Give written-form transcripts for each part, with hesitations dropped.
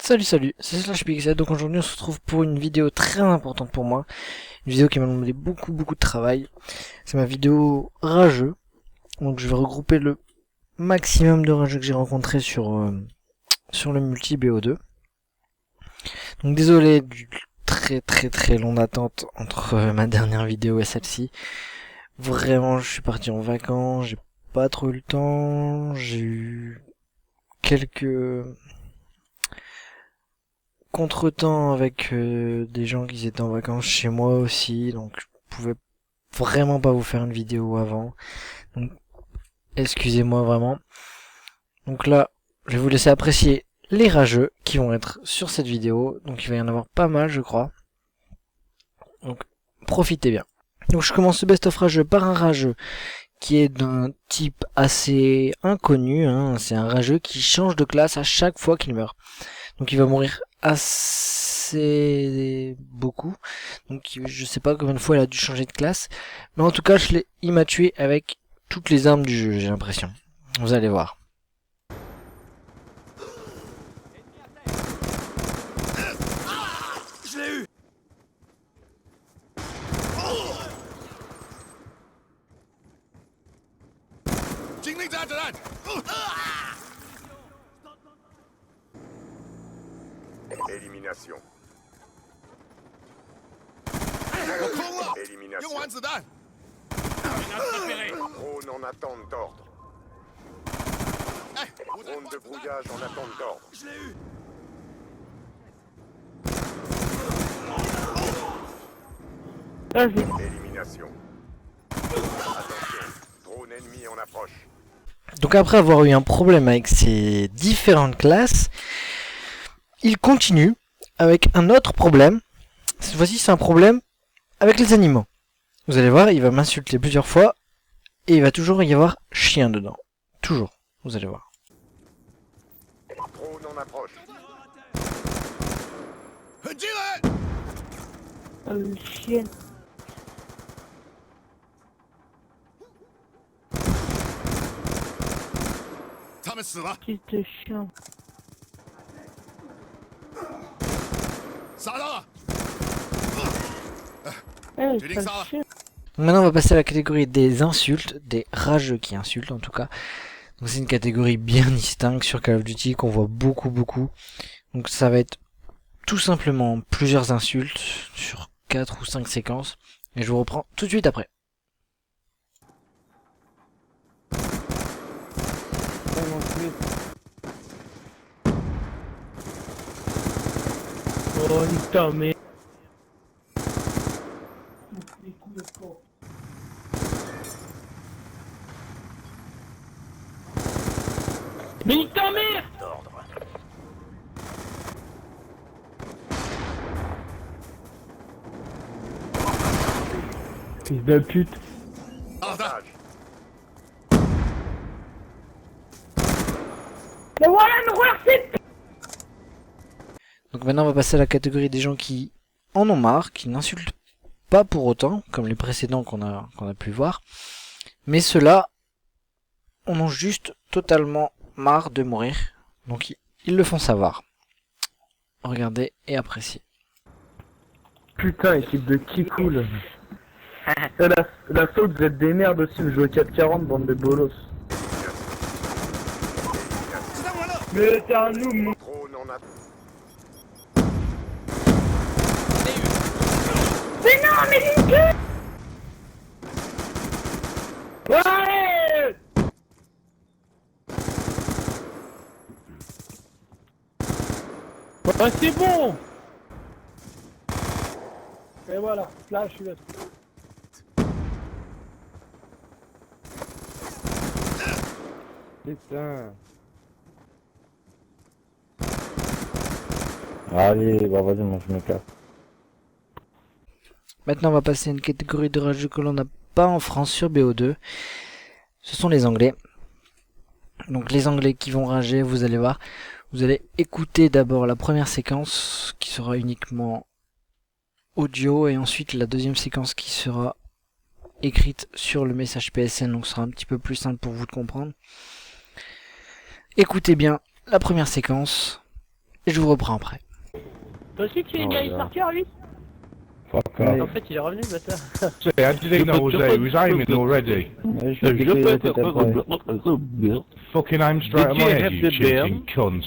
Salut, c'est SlashPixel. Donc aujourd'hui on se retrouve pour une vidéo très importante pour moi. Une vidéo qui m'a demandé beaucoup de travail. C'est ma vidéo rageux. Donc je vais regrouper le maximum de rageux que j'ai rencontré sur le multi BO2. Donc désolé du très long attente entre ma dernière vidéo et celle-ci. Vraiment je suis parti en vacances, j'ai pas trop eu le temps, j'ai eu quelques contretemps avec des gens qui étaient en vacances chez moi aussi, donc je pouvais vraiment pas vous faire une vidéo avant. Donc excusez-moi vraiment. Donc là, je vais vous laisser apprécier les rageux qui vont être sur cette vidéo. Donc il va y en avoir pas mal je crois. Donc profitez bien. Donc je commence ce best-of rageux par un rageux qui est d'un type assez inconnu, hein. C'est un rageux qui change de classe à chaque fois qu'il meurt. Donc il va mourir assez beaucoup. Donc je sais pas combien de fois il a dû changer de classe. Mais en tout cas, il m'a tué avec toutes les armes du jeu, j'ai l'impression. Vous allez voir. Je l'ai eu. Élimination. Élimination. Drone en attente d'ordre. Drone de brouillage en attente d'ordre. Je l'ai eu. Élimination. Attention. Drone ennemi en approche. Donc après avoir eu un problème avec ces différentes classes, il continue avec un autre problème. Cette fois-ci, c'est un problème avec les animaux. Vous allez voir, il va m'insulter plusieurs fois et il va toujours y avoir chien dedans. Toujours, vous allez voir. Drone en approche. Direct. Le chien. Petit chien. Eh, Tu dis que sale ça va. chien. Maintenant, on va passer à la catégorie des insultes, des rageux qui insultent en tout cas. Donc c'est une catégorie bien distincte sur Call of Duty qu'on voit beaucoup. Donc ça va être tout simplement plusieurs insultes sur 4 ou 5 séquences. Et je vous reprends tout de suite après. Oh, putain, mais. Mais nique ta mère! Fils de pute. Avantage. Mais voilà, me voir, c'est. Donc maintenant on va passer à la catégorie des gens qui en ont marre, qui n'insultent pas pour autant, comme les précédents qu'on a pu voir. Mais ceux-là en ont juste totalement marre de mourir. Donc ils le font savoir. Regardez et appréciez. Putain, équipe de qui cool. La saute, vous êtes des merdes aussi, vous jouez au 440, bande de bolos. Mais t'es un noob, mon. Drone en attente. Mais non, mais Linke! Ouais! Ah, c'est bon! Et voilà, là je suis là. Putain. Allez, bah vas-y, moi je me casse. Maintenant on va passer à une catégorie de rageux que l'on n'a pas en France sur BO2. Ce sont les Anglais. Donc les Anglais qui vont rager, vous allez voir. Vous allez écouter d'abord la première séquence qui sera uniquement audio et ensuite la deuxième séquence qui sera écrite sur le message PSN, donc ce sera un petit peu plus simple pour vous de comprendre. Écoutez bien la première séquence et je vous reprends après. Toi aussi tu es Oh, Nice là. Marker lui? Fuck Ouais. off. En fait il est revenu le bâtard. So, how did he know he was aiming already? Mais je suis désolé, t'étais pas. Fucking aim straight at Did you my head, have you the cheating cunt.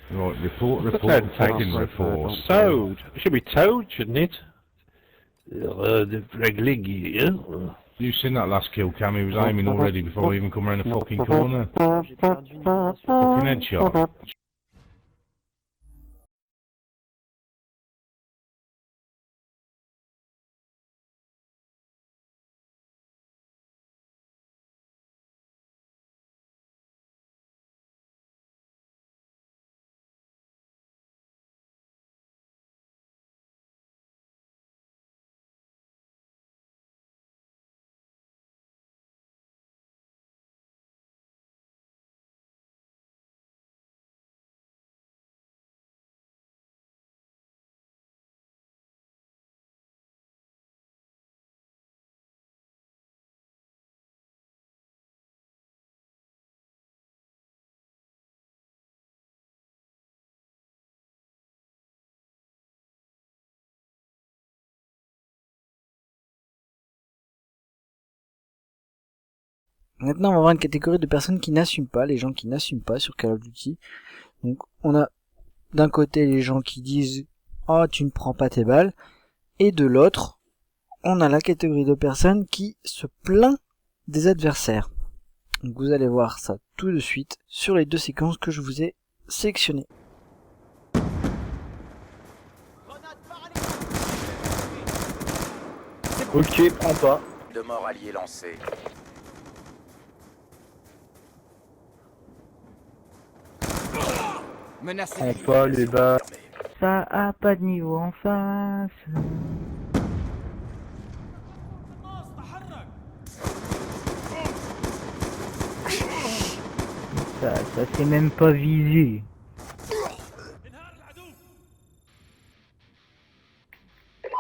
Right, report, tagging report. Towed. It should be towed, shouldn't it? The flag here. You seen that last kill cam? He was aiming already before he even come around the fucking corner. Fucking headshot. Maintenant, on va voir une catégorie de personnes qui n'assument pas, les gens qui n'assument pas sur Call of Duty. Donc, on a d'un côté les gens qui disent « Oh, tu ne prends pas tes balles », et de l'autre, on a la catégorie de personnes qui se plaint des adversaires. Donc, vous allez voir ça tout de suite sur les deux séquences que je vous ai sélectionnées. Ok, prends pas. De mort allié lancé. Prends pas les balles. Ça a pas de niveau en face. Ça c'est même pas visé.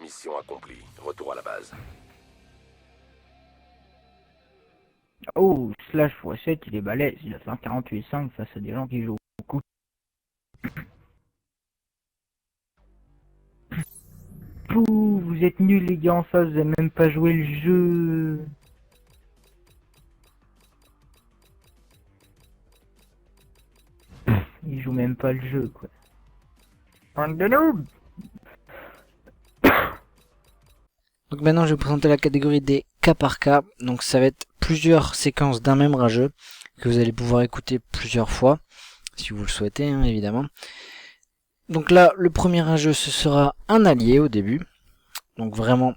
Mission accomplie. Retour à la base. Oh, slash x7, il est balèze, il a fait un 48.5 face à des gens qui jouent beaucoup. Pouh, vous êtes nuls les gars en face, vous avez même pas joué le jeu. Ils jouent même pas le jeu quoi. Bande de noobs. Donc maintenant, je vais vous présenter la catégorie des cas par cas. Donc ça va être plusieurs séquences d'un même rageux que vous allez pouvoir écouter plusieurs fois, si vous le souhaitez, hein, évidemment. Donc là, le premier rageux, ce sera un allié au début. Donc vraiment,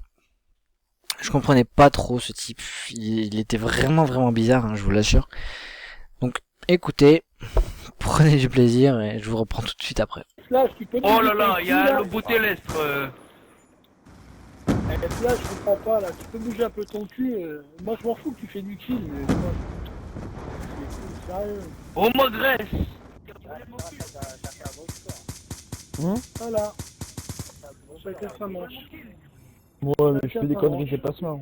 je comprenais pas trop ce type. Il était vraiment bizarre, hein, je vous l'assure. Donc écoutez, prenez du plaisir et je vous reprends tout de suite après. Flash, tu peux Oh là là, il y a le bout terrestre. Flash, je comprends pas là, tu peux bouger un peu ton cul. Moi je m'en fous que tu fais du kill, mais moi. C'est sérieux. Oh ma graisse. Voilà. Chacun sa manche. Ouais, mais je fais des conneries, c'est pas ça.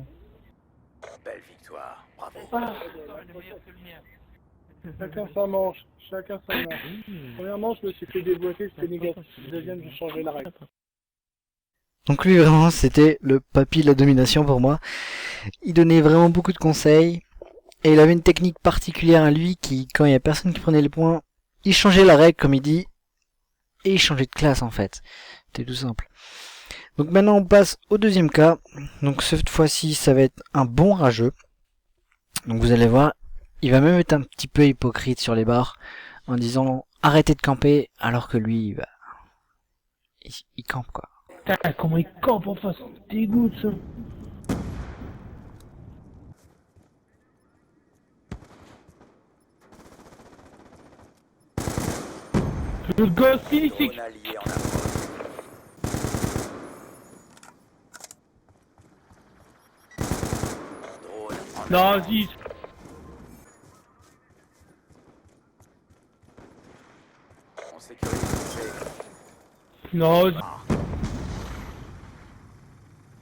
Belle victoire. Bravo. Ah. Chacun sa manche. Chacun sa manche. Premièrement, je me suis fait déboîter, c'était négatif. Deuxième, j'ai changé la règle. Donc lui vraiment c'était le papy de la domination pour moi. Il donnait vraiment beaucoup de conseils et il avait une technique particulière à lui qui, quand il y a personne qui prenait les points, il changeait la règle comme il dit et il changeait de classe en fait. C'était tout simple. Donc maintenant on passe au deuxième cas. Donc cette fois-ci ça va être un bon rageux. Donc vous allez voir, il va même être un petit peu hypocrite sur les barres en disant arrêtez de camper alors que lui bah, il campe quoi. Putain, comment il campe en face, dégoûte ça. Le gosse ici. Drone allié en approche. Drone en Non, vas-y. On sécurise. Non, vas-y.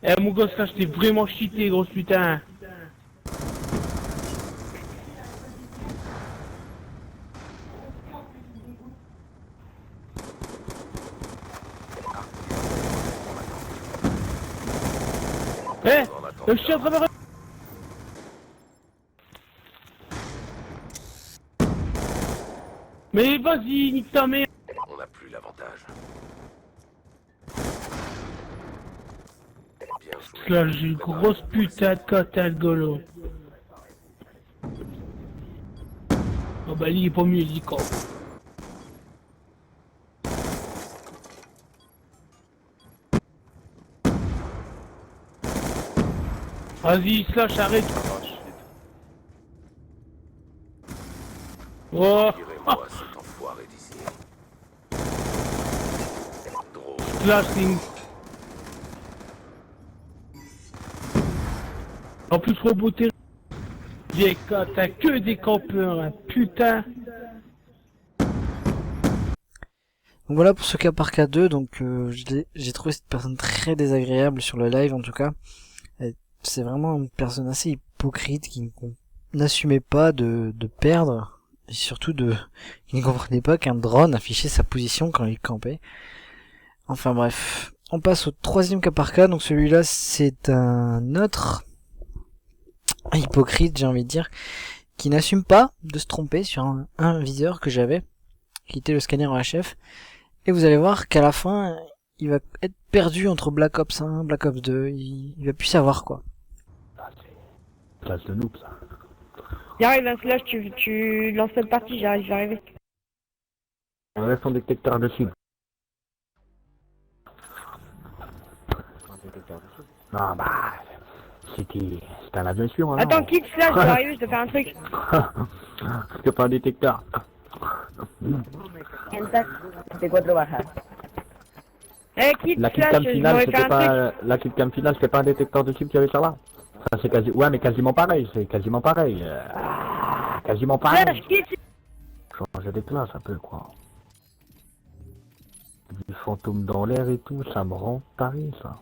Eh mon gosse là, je t'ai vraiment cheaté, grosse putain. Eh, On attend. je suis en train de... Mais vas-y, nique ta mère. On n'a plus l'avantage. Bien joué. Là, j'ai une grosse putain de cote à golo. Oh bah, il est pas musical. Vas-y, slash, arrête. Oh, Tirez-moi cet enfoiré d'ici. Drôle. slash, c'est une... En plus, reboter. J'ai t'as que des campeurs, hein, putain. Donc voilà pour ce cas par cas 2, donc j'ai trouvé cette personne très désagréable sur le live en tout cas. C'est vraiment une personne assez hypocrite qui n'assumait pas de perdre, et surtout qui ne comprenait pas qu'un drone affichait sa position quand il campait. Enfin bref, on passe au troisième cas par cas, donc celui-là c'est un autre hypocrite, j'ai envie de dire, qui n'assume pas de se tromper sur un viseur que j'avais, qui était le scanner HF, et vous allez voir qu'à la fin, il va être perdu entre Black Ops 1, Black Ops 2, il va plus savoir quoi. Classe de noob, ça. J'arrive, un slash, tu lances cette partie, j'arrive. On reste en détecteur de cible. Non, bah... C'était un avion sûr, hein. Attends, quitte slash, je vais arriver, je te fais un truc. C'est pas un détecteur. C'est quoi de le bajar? Eh, quitte La slash, killcam je finale, m'aurais fait c'était un pas... truc. La killcam finale, c'était pas un détecteur de cible qu'il y avait ça là. Ça, c'est quasi... Ouais, mais quasiment pareil, c'est quasiment pareil. Quasiment pareil. Slash, quitte. Changer des places un peu, quoi. Des fantômes dans l'air et tout, ça me rend taré, ça.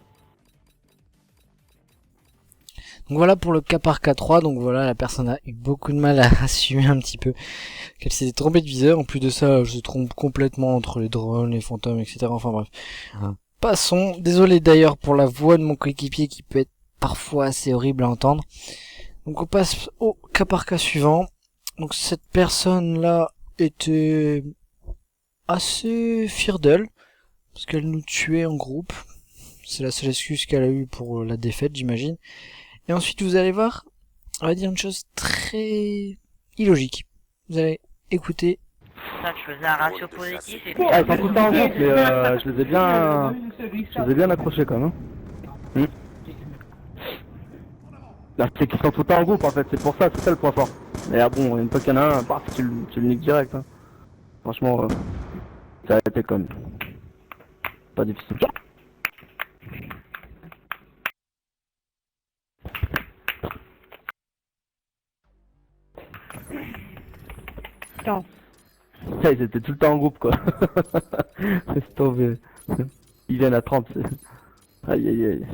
Donc voilà pour le cas par cas 3, donc voilà, la personne a eu beaucoup de mal à assumer un petit peu qu'elle s'était trompée de viseur. En plus de ça, elle se trompe complètement entre les drones, les fantômes, etc. Enfin bref. Passons. Désolé d'ailleurs pour la voix de mon coéquipier qui peut être parfois assez horrible à entendre. Donc on passe au cas par cas suivant. Donc cette personne-là était assez fière d'elle, parce qu'elle nous tuait en groupe. C'est la seule excuse qu'elle a eue pour la défaite, j'imagine. Et ensuite, vous allez voir, on va dire une chose très illogique. Vous allez écouter. Ça, je faisais un ratio positif et puis... Ah, ils sont tout le temps en groupe, mais je les ai bien accrochés quand même. Hein. Là, c'est qu'ils sont tout le temps en groupe en fait, c'est pour ça, c'est ça le point fort. Mais ah bon, une fois qu'il y en a un, paf, tu le niques direct. Hein. Franchement, ça a été comme... pas difficile. Attends. Ils étaient tout le temps en groupe quoi. Laisse tomber. Ils viennent à 30. Aïe aïe aïe.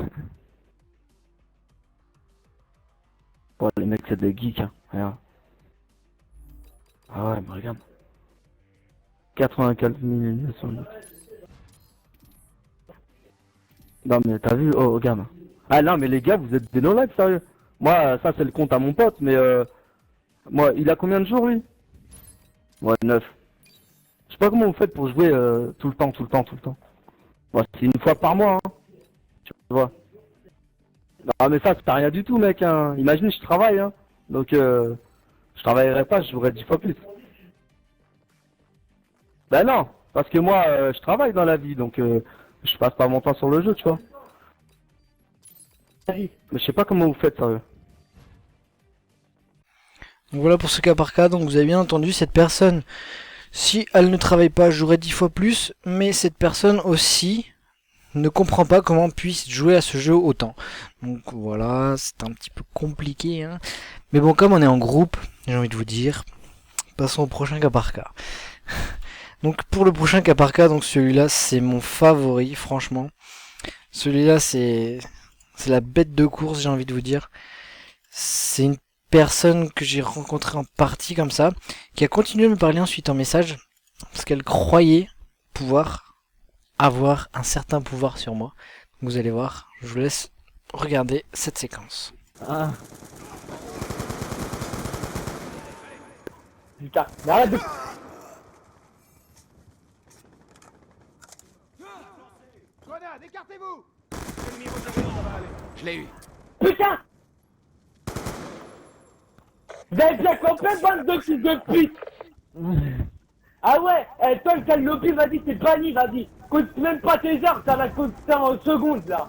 Bon, les mecs c'est des geeks hein. Regarde. Ah ouais mais regarde. 84 000 éliminations. Non mais t'as vu, oh regarde. Ah non mais les gars vous êtes des no-life sérieux. Moi ça c'est le compte à mon pote mais moi il a combien de jours lui? Ouais 9. Je sais pas comment vous faites pour jouer tout le temps. Bon, c'est une fois par mois hein. Tu vois. Non mais ça c'est pas rien du tout mec hein. Imagine je travaille hein. Donc je travaillerais pas, je jouerais 10 fois plus. Ben non, parce que moi je travaille dans la vie donc je passe pas mon temps sur le jeu tu vois. Mais je sais pas comment vous faites sérieux. Donc voilà pour ce cas par cas. Donc vous avez bien entendu, cette personne, si elle ne travaille pas, jouerait 10 fois plus. Mais cette personne aussi ne comprend pas comment on puisse jouer à ce jeu autant. Donc voilà, c'est un petit peu compliqué. Hein. Mais bon, comme on est en groupe, j'ai envie de vous dire, passons au prochain cas par cas. Donc pour le prochain cas par cas, donc celui-là c'est mon favori, franchement. Celui-là c'est la bête de course, j'ai envie de vous dire. C'est une personne que j'ai rencontrée en partie comme ça, qui a continué de me parler ensuite en message, parce qu'elle croyait pouvoir avoir un certain pouvoir sur moi. Vous allez voir, je vous laisse regardez cette séquence. Ah. Putain, mais arrête de... Je l'ai eu. Putain! Vous avez bien compris, bande de fils de pute! Ah ouais, toi le lobby, vas-y, c'est banni, vas-y. Coûte même pas tes heures, ça va coûter en secondes, là.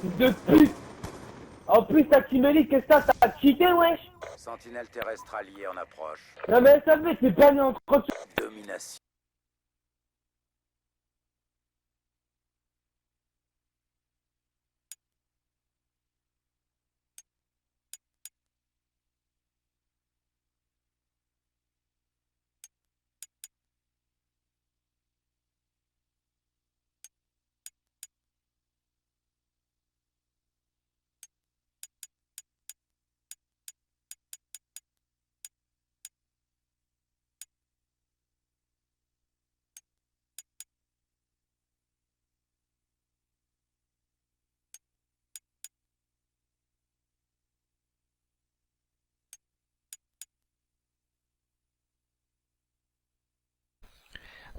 Fils de pute! En plus, t'as Timélie, qu'est-ce que t'as cheaté, wesh? Sentinelle terrestre alliée en approche. Non mais ça fait, c'est banni en 30 secondes. Domination.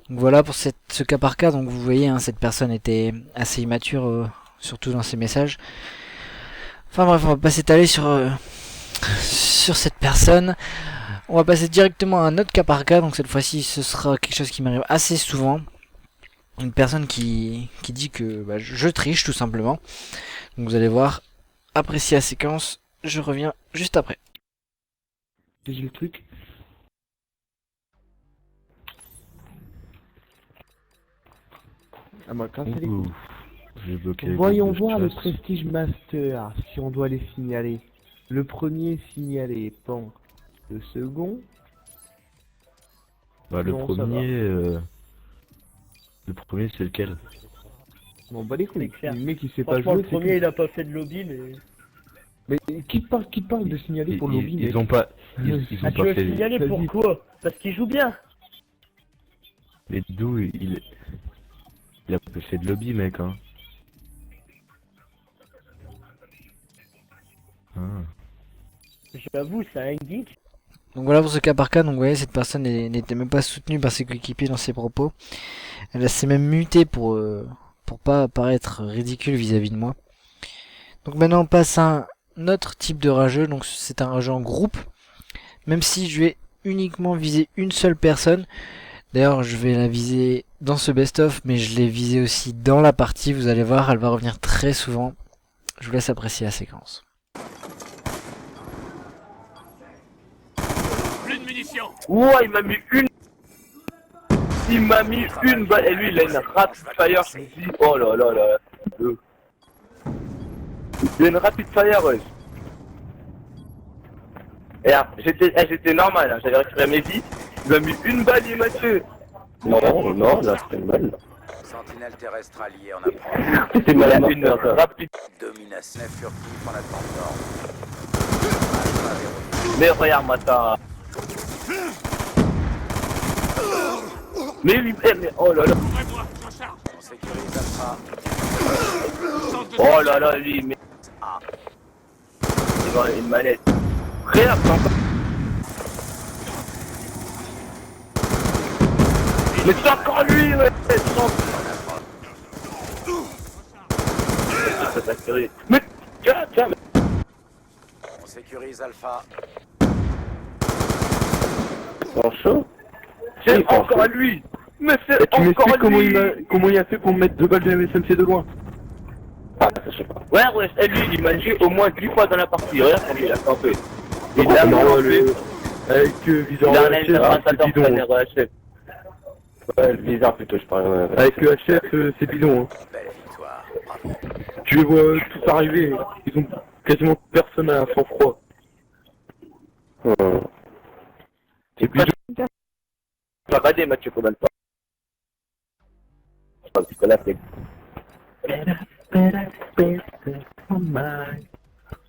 Donc voilà pour ce cas par cas. Donc vous voyez, hein, cette personne était assez immature, surtout dans ses messages. Enfin bref, on va pas s'étaler sur cette personne. On va passer directement à un autre cas par cas. Donc cette fois-ci, ce sera quelque chose qui m'arrive assez souvent. Une personne qui dit que bah, je triche tout simplement. Donc vous allez voir, appréciez la séquence. Je reviens juste après. J'ai le truc. Ah, moi, quand c'est les coups. Voyons voir le Prestige Master, si on doit les signaler. Le premier signalé, bon. Le second. Bah, le Non, premier, c'est lequel? Bon, bah les couilles. clair. Le mec, il sait pas Franchement, jouer. le premier, il a pas fait de lobby, mais... Mais qui parle de signaler pour lobby, Ils ont pas. Ils ont Ah, tu pas veux fait. signaler pourquoi? Parce qu'il joue bien. Mais d'où il a pas fait de lobby, mec, hein. Ah. J'avoue, c'est un geek. Donc voilà pour ce cas par cas. Donc vous voyez, cette personne n'était même pas soutenue par ses coéquipiers dans ses propos. Elle s'est même mutée pour pas paraître ridicule vis-à-vis de moi. Donc maintenant on passe à un autre type de rageux. Donc c'est un rageux en groupe. Même si je vais uniquement viser une seule personne. D'ailleurs je vais la viser dans ce best-of, mais je l'ai visée aussi dans la partie. Vous allez voir, elle va revenir très souvent. Je vous laisse apprécier la séquence. Plus de munitions. Ouah, il m'a mis une. Il m'a mis une balle. Et lui, il a une rapid fire. Je me dis, oh là là là. Il a une rapid fire, ouais. Et j'étais normal, hein. J'avais récupéré mes vies. Il m'a mis une balle, il m'a tué. Non, non, là, c'était une balle. Sentinelle terrestre alliée en approche. C'était mal une rapide. Domination furtif en attendant. Mais regarde-moi ça. Mais lui, mais oh là là. On sécurise Alpha. Oh là là, lui, mais. Ah. Il va une manette. Regarde, mais c'est encore lui, ouais. Mais tiens. On sécurise Alpha. En chaud. C'est encore lui. Mais c'est encore lui. Comment il a fait pour me mettre 2 balles de MSMC de loin? Ah, je sais pas. Ouais, et lui, il m'a tué au moins 10 fois dans la partie. Regarde combien il a campé. Et là, avec viseur HF, c'est bidon. Ouais, le viseur plutôt, je parle. Avec HF, c'est bidon. Hein. Belle victoire. Bravo. Tu les vois tous arriver. Ils ont quasiment personne à sang-froid. Et puis, tu vas bader, Mathieu, combien de temps? Je pense que là, c'est.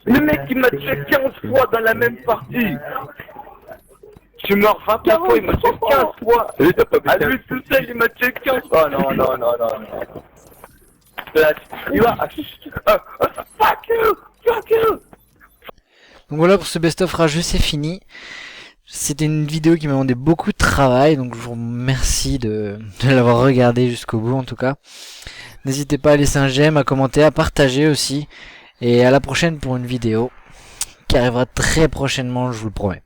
Le mec, il m'a tué 15 fois dans la même partie. Je suis mort 20 fois, il m'a tué 15 fois. À lui tout seul, il m'a tué 15 fois. Oh non. Il va. Fuck you. Fuck you. Donc voilà pour ce best-of rageux, c'est fini. C'était une vidéo qui m'a demandé beaucoup de travail, donc je vous remercie de l'avoir regardé jusqu'au bout en tout cas. N'hésitez pas à laisser un j'aime, à commenter, à partager aussi. Et à la prochaine pour une vidéo qui arrivera très prochainement, je vous le promets.